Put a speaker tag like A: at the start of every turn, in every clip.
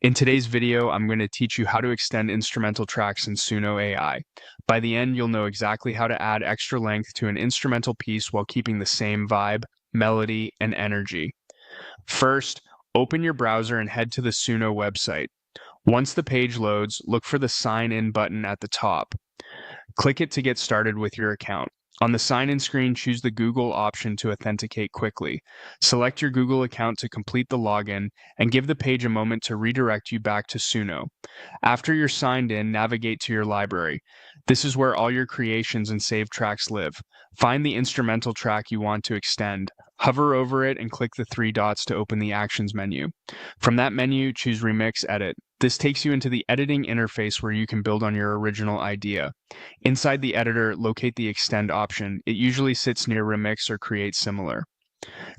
A: In today's video, I'm going to teach you how to extend instrumental tracks in Suno AI. By the end, you'll know exactly how to add extra length to an instrumental piece while keeping the same vibe, melody, and energy. First, open your browser and head to the Suno website. Once the page loads, look for the Sign In button at the top. Click it to get started with your account. On the sign-in screen, choose the Google option to authenticate quickly. Select your Google account to complete the login, and give the page a moment to redirect you back to Suno. After you're signed in, navigate to your library. This is where all your creations and saved tracks live. Find the instrumental track you want to extend. Hover over it and click the three dots to open the Actions menu. From that menu, choose Remix Edit. This takes you into the editing interface where you can build on your original idea. Inside the editor, locate the Extend option. It usually sits near Remix or Create Similar.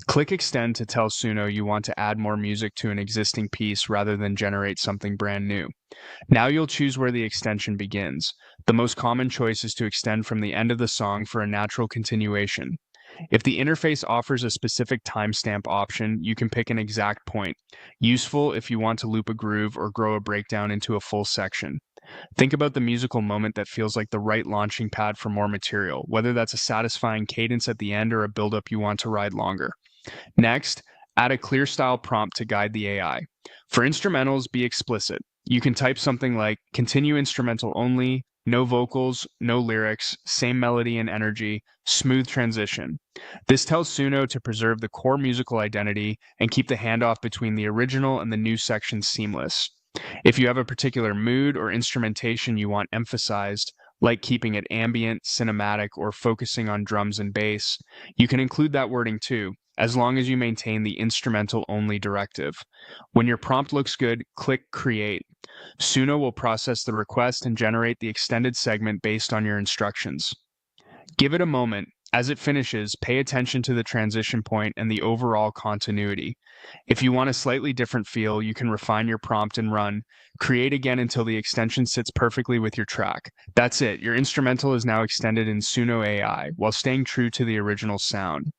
A: Click Extend to tell Suno you want to add more music to an existing piece rather than generate something brand new. Now you'll choose where the extension begins. The most common choice is to extend from the end of the song for a natural continuation. If the interface offers a specific timestamp option, you can pick an exact point, useful if you want to loop a groove or grow a breakdown into a full section. Think about the musical moment that feels like the right launching pad for more material, whether that's a satisfying cadence at the end or a buildup you want to ride longer. Next, add a clear style prompt to guide the AI. For instrumentals, be explicit. You can type something like continue instrumental only, no vocals, no lyrics, same melody and energy, smooth transition. This tells Suno to preserve the core musical identity and keep the handoff between the original and the new sections seamless. If you have a particular mood or instrumentation you want emphasized, like keeping it ambient, cinematic, or focusing on drums and bass, you can include that wording too, as long as you maintain the instrumental only directive. When your prompt looks good, click Create. Suno will process the request and generate the extended segment based on your instructions. Give it a moment. As it finishes, pay attention to the transition point and the overall continuity. If you want a slightly different feel, you can refine your prompt and run. Create again until the extension sits perfectly with your track. That's it. Your instrumental is now extended in Suno AI while staying true to the original sound.